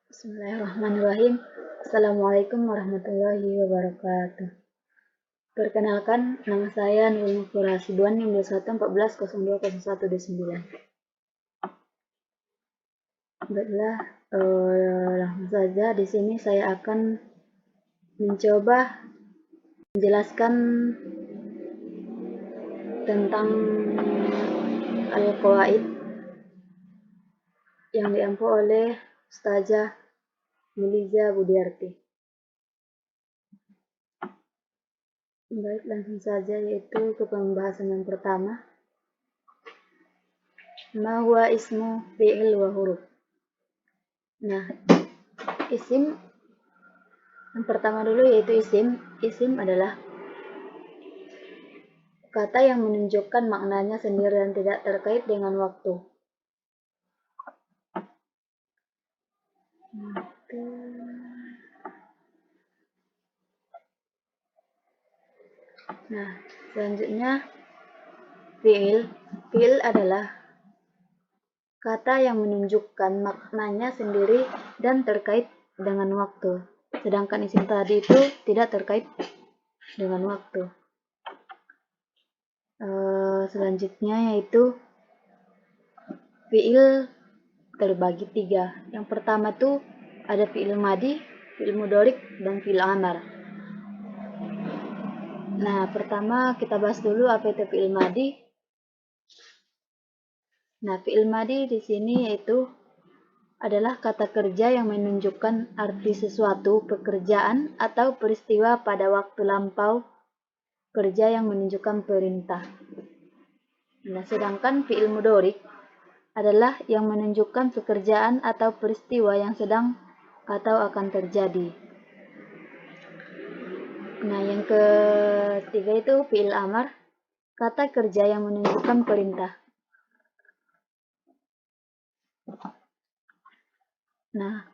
Bismillahirrahmanirrahim. Assalamualaikum warahmatullahi wabarakatuh. Perkenalkan, nama saya Nurul Mufur Hasibuan, NIM 2114020129. Baiklah, langsung saja di sini saya akan mencoba menjelaskan tentang Al-Qawaid yang diampu oleh Ustazah Miliza Budiarti. Baik, langsung saja yaitu ke pembahasan yang pertama. Ma huwa ismu fi'il wa huruf. Nah, isim yang pertama dulu yaitu isim. Isim adalah kata yang menunjukkan maknanya sendiri dan tidak terkait dengan waktu. Nah, selanjutnya fi'il. Fi'il adalah kata yang menunjukkan maknanya sendiri dan terkait dengan waktu. Sedangkan isim tadi itu tidak terkait dengan waktu. Selanjutnya yaitu fi'il terbagi 3. Yang pertama tuh ada fi'il madi, fi'il mudhorik, dan fi'il amar. Nah, pertama kita bahas dulu apa itu fi'il madi. Nah, fi'il madi di sini yaitu adalah kata kerja yang menunjukkan arti sesuatu pekerjaan atau peristiwa pada waktu lampau, kerja yang menunjukkan perintah. Nah, sedangkan fi'il mudhorik adalah yang menunjukkan pekerjaan atau peristiwa yang sedang atau akan terjadi. Nah, yang ketiga itu fi'il amar, kata kerja yang menunjukkan perintah. Nah,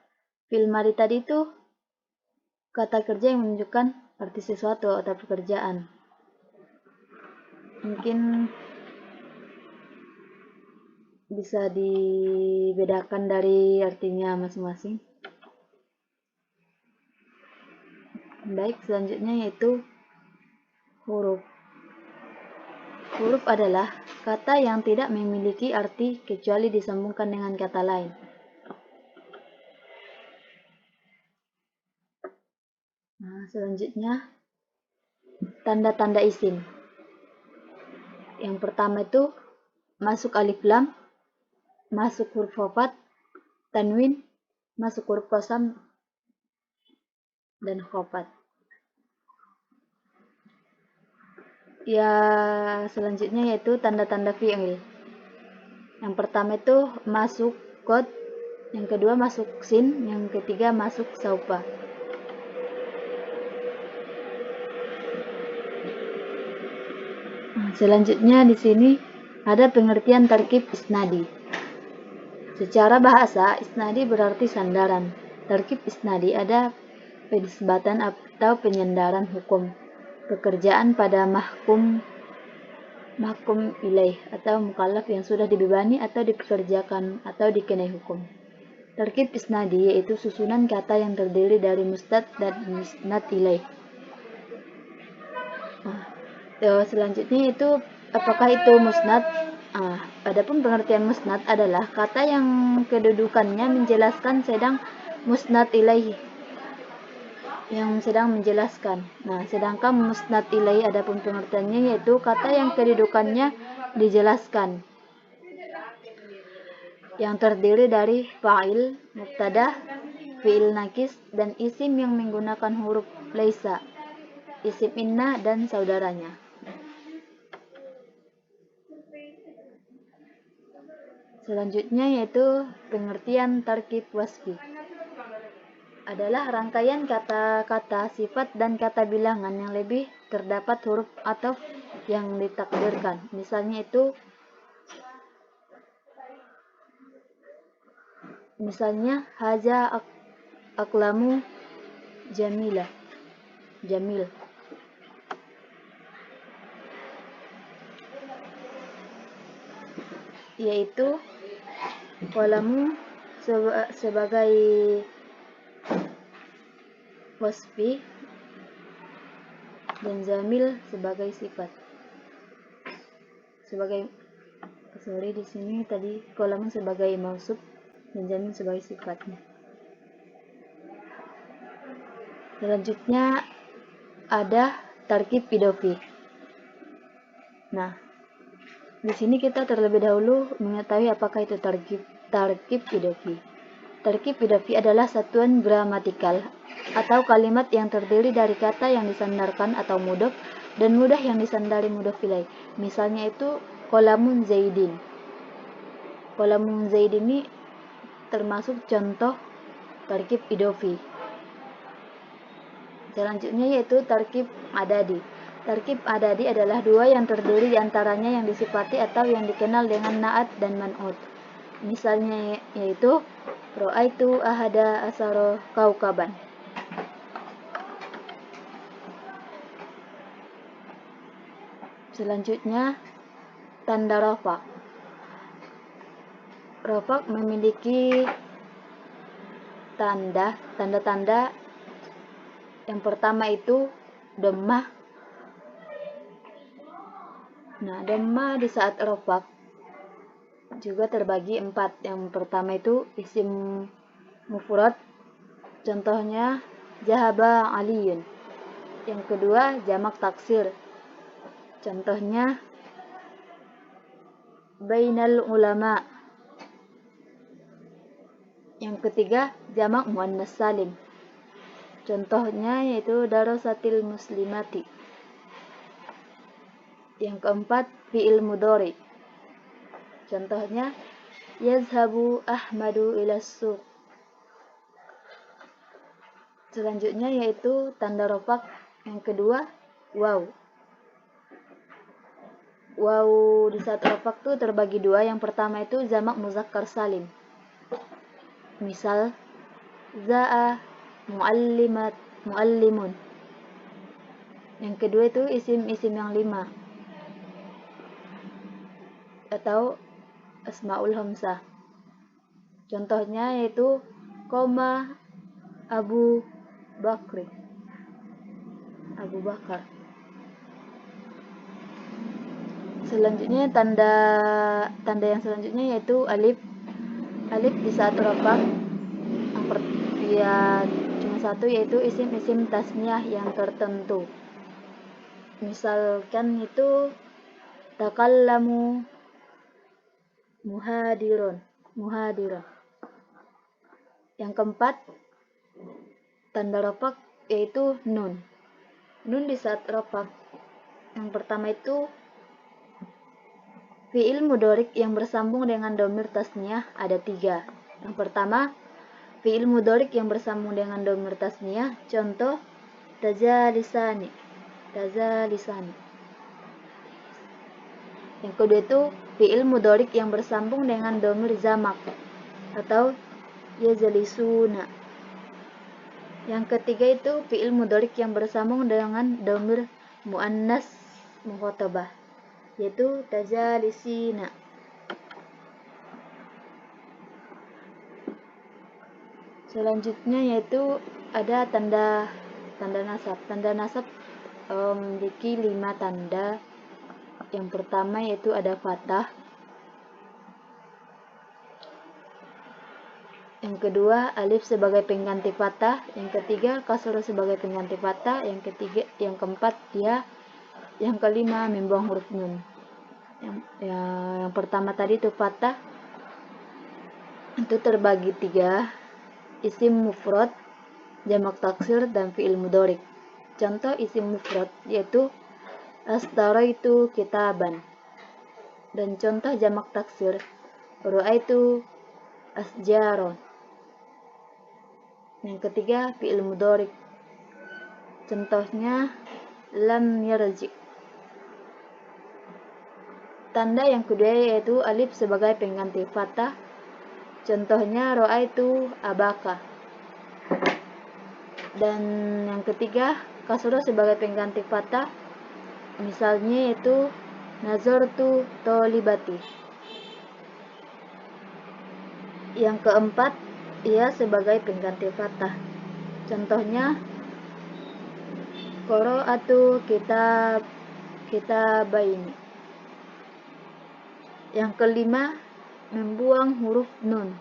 fi'il madi tadi itu kata kerja yang menunjukkan arti sesuatu atau pekerjaan. Mungkin bisa dibedakan dari artinya masing-masing. Baik, selanjutnya yaitu huruf. Huruf adalah kata yang tidak memiliki arti kecuali disambungkan dengan kata lain. Nah, selanjutnya tanda-tanda isim. Yang pertama itu masuk alif lam, masuk huruf khafat, tanwin, masuk huruf qasam, dan khafat. Ya, selanjutnya yaitu tanda-tanda fi'il. Yang pertama itu masuk qad, yang kedua masuk sin, yang ketiga masuk saufa. Selanjutnya di sini ada pengertian tarkib isnadi. Secara bahasa, isnadi berarti sandaran. Tarkib isnadi ada penisbatan atau penyandaran hukum pekerjaan pada mahkum ilaih atau mukallaf yang sudah dibebani atau dipekerjakan atau dikenai hukum. Tarkib isnadi yaitu susunan kata yang terdiri dari musnad dan musnad ilaih. Selanjutnya itu apakah itu musnad? Adapun pengertian musnad adalah kata yang kedudukannya menjelaskan, sedang musnad ilaih yang sedang menjelaskan. Nah, sedangkan musnad ilaih adapun pengertiannya yaitu kata yang kedudukannya dijelaskan, yang terdiri dari fa'il, mubtada, fi'il nakis, dan isim yang menggunakan huruf laisa, isim inna, dan saudaranya. Selanjutnya yaitu pengertian tarkib wasfi. Adalah rangkaian kata-kata, sifat, dan kata bilangan yang lebih terdapat huruf ataf yang ditakdirkan. Misalnya haza aqlamu jamil, yaitu Qalamu sebagai wasfi dan zamil sebagai sifat. Di sini tadi qalamu sebagai mausuf dan zamil sebagai sifatnya. Selanjutnya ada tarkib idofi. Nah, di sini kita terlebih dahulu mengetahui apakah itu tarkib idofi. Tarkib idofi adalah satuan gramatikal atau kalimat yang terdiri dari kata yang disandarkan atau mudhof dan mudah yang disandari mudhof ilaih. Misalnya itu qalamun zaidin. Qalamun zaidin ini termasuk contoh tarkib idofi. Selanjutnya yaitu tarkib adadi. Tarkib adadi adalah dua yang terdiri diantaranya yang disifati atau yang dikenal dengan na'at dan man'ut. Misalnya yaitu ra'aitu ahada asaro kaukaban. Selanjutnya tanda rafak. Rafak memiliki tanda-tanda. Yang pertama itu dhammah. Nah, dhammah di saat rafak juga terbagi 4. Yang pertama itu isim mufrad, contohnya zahaba aliyun. Yang kedua jamak taksir, contohnya bainal ulama. Yang ketiga jamak muannas salim, contohnya yaitu darasatil muslimati. Yang keempat fi'il mudhari, contohnya yazhabu ahmadu ila suq. Selanjutnya yaitu tanda rafak yang kedua waw. Waw di saat rafak itu terbagi 2. Yang pertama itu jamak muzakkar salim. Misal za'a muallimun. Yang kedua itu isim-isim yang 5 atau asmaul hamsah. Contohnya yaitu qoma Abu Bakar. Selanjutnya tanda yang selanjutnya yaitu alif. Alif di saat rafak cuma satu, yaitu isim-isim tasniyah yang tertentu. Misalkan itu takallamu muhadirun. Yang keempat tanda rafak yaitu nun. Nun di saat rafak yang pertama itu fi'il mudhari yang bersambung dengan dhamir tasniyah ada 3. Yang pertama fi'il mudhari yang bersambung dengan dhamir tasniyah, contoh tazalisani. Yang kedua itu fi'il mudhari yang bersambung dengan dhamir zamak atau yazalisuna. Yang ketiga itu fi'il mudhari yang bersambung dengan dhamir muannas mukhatabah, yaitu tazalisina. Selanjutnya yaitu ada tanda nasab. Tanda nasab memiliki 5 tanda. Yang pertama yaitu ada fathah. Yang kedua alif sebagai pengganti fathah. Yang ketiga kasrah sebagai pengganti fathah. Yang keempat ya. Yang kelima membuang huruf nun. Yang pertama tadi itu fathah, itu terbagi 3, isim mufrad, jamak taksir, dan fi'il mudhari. Contoh isim mufrad yaitu astaraitu kitaban, dan contoh jamak taksir ra'aitu asjaron. Yang ketiga fi'il mudhari, contohnya lam yarji. Tanda yang kedua yaitu alif sebagai pengganti fathah, contohnya ra'aitu abaka. Dan yang ketiga kasrah sebagai pengganti fathah, misalnya yaitu nazartu tolibati. Yang keempat, ia sebagai pengganti fathah. Contohnya, qira'atu kitabaini. Yang kelima, membuang huruf nun.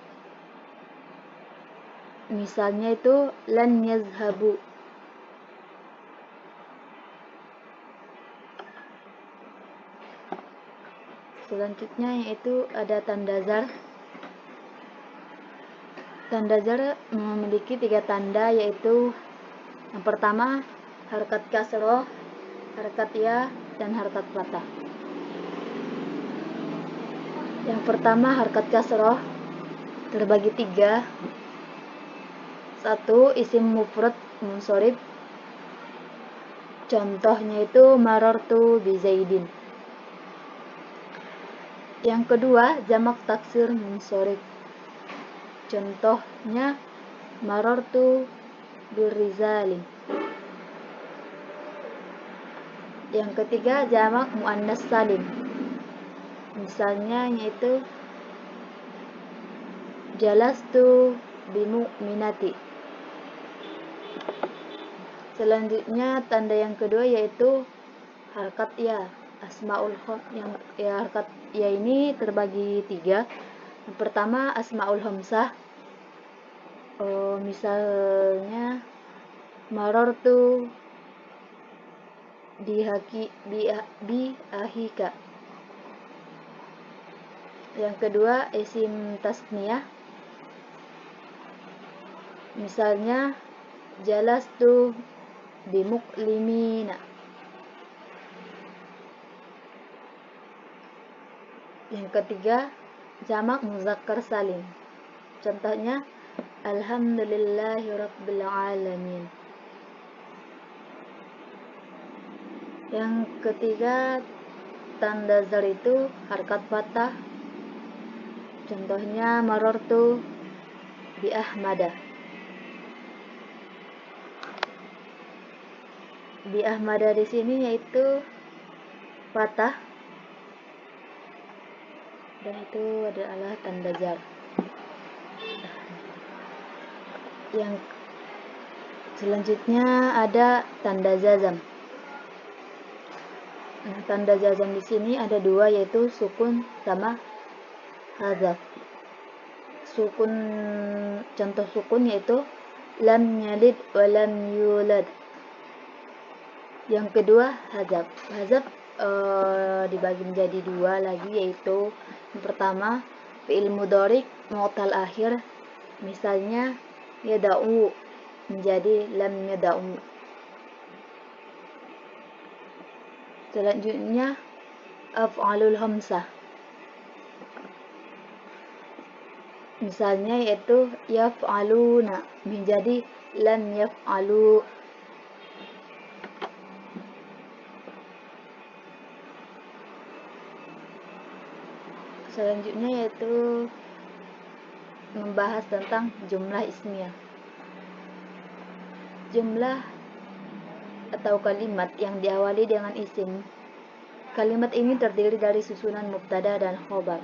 Misalnya itu lan yazhabu. Selanjutnya yaitu ada tanda zar. Tanda zar memiliki 3 tanda, yaitu yang pertama harakat kasroh, harakat ya, dan harakat fathah. Yang pertama harakat kasroh terbagi 3. 1. Isim mufrad munsorib. Contohnya itu marartu bi Zaidin. Yang kedua jamak taksir munsorib. Contohnya marartu bir rizalin. Yang ketiga jamak muannas salim. Misalnya yaitu jalastu bi mu'minati. Selanjutnya tanda yang kedua yaitu harakat ya. Asmaul yang ya, harakat ya ini terbagi 3. Yang pertama asmaul hamsah. Misalnya marartu bi ahika. Yang kedua isim tasniyah. Misalnya jalastu bi muqlimina. Yang ketiga jamak muzakkar salim. Contohnya alhamdulillahi rabbil alamin. Yang ketiga tanda zar itu harakat fathah. Contohnya marartu bi ahmada. Bi ahmada di sini yaitu fathah, dan itu adalah tanda jar. Yang selanjutnya ada tanda jazam. Nah, tanda jazam di sini ada 2, yaitu sukun sama hadzaf. Sukun, contoh sukun yaitu lam yalid wa lam yulad. Yang kedua hadzaf. Hadzaf dibagi menjadi 2 lagi, yaitu yang pertama fi'il mudhari mu'tal akhir. Misalnya yada'u menjadi lam yada'u. Selanjutnya af'alul hamsah. Misalnya yaitu yaf'aluna menjadi lam yaf'alu. Selanjutnya yaitu membahas tentang jumlah ismiyah. Jumlah atau kalimat yang diawali dengan isim. Kalimat ini terdiri dari susunan mubtada dan khobar.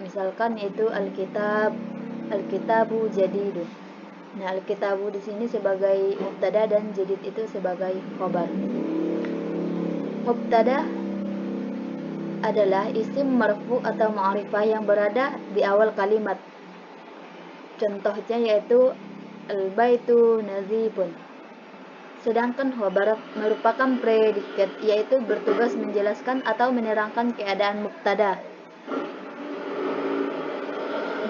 Misalkan yaitu alkitabu jadidun. Nah, alkitabu di sini sebagai mubtada dan jadid itu sebagai khobar. Mubtada adalah isim marfu atau ma'rifah yang berada di awal kalimat. Contohnya yaitu al-baitu nazifun. Sedangkan khobar merupakan predikat, yaitu bertugas menjelaskan atau menerangkan keadaan mubtada.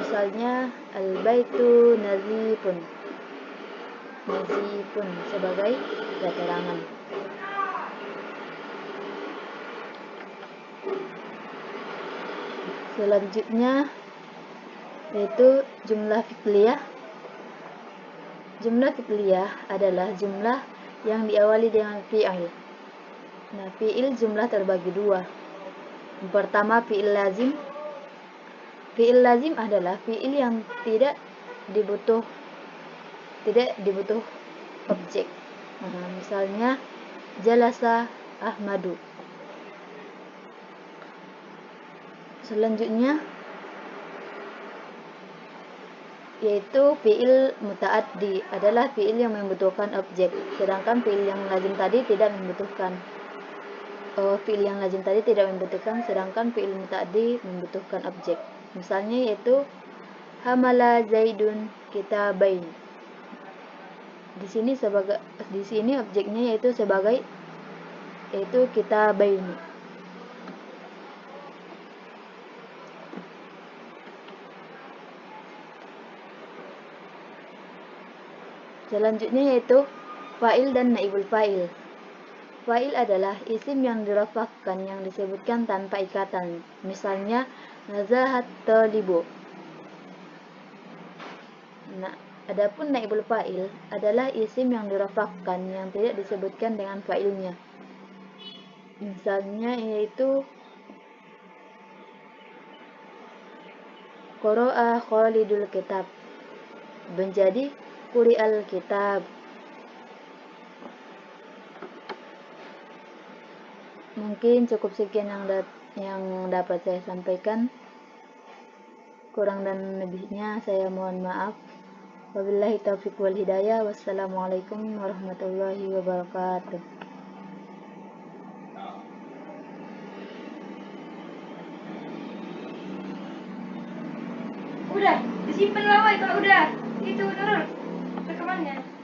Misalnya al-baitu nazifun. Nazifun sebagai keterangan. Selanjutnya yaitu jumlah fi'liyah. Jumlah fi'liyah adalah jumlah yang diawali dengan fi'il. Nah, fi'il jumlah terbagi 2. Yang pertama fi'il lazim. Fi'il lazim adalah fi'il yang tidak dibutuh objek. Misalnya jalasa Ahmadu. Selanjutnya yaitu fi'il muta'addi adalah fi'il yang membutuhkan objek, sedangkan fi'il yang lazim tadi tidak membutuhkan. Fi'il yang lazim tadi tidak membutuhkan, sedangkan fi'il muta'addi membutuhkan objek. Misalnya yaitu hamala Zaidun kitabain. Di sini objeknya yaitu kitabain. Selanjutnya yaitu fa'il dan naibul fa'il. Fa'il adalah isim yang dirafa'kan yang disebutkan tanpa ikatan. Misalnya nazahat talibu. Nah, adapun naibul fa'il adalah isim yang dirafa'kan yang tidak disebutkan dengan fa'ilnya. Misalnya yaitu qara'a Khalidul kitab menjadi quri'al kitab. Mungkin cukup sekian yang dapat saya sampaikan. Kurang dan lebihnya saya mohon maaf. Wabillahi taufiq wal hidayah. Wassalamualaikum warahmatullahi wabarakatuh. Udah, disimpan lama kalau udah. Itu Nurul rekamannya.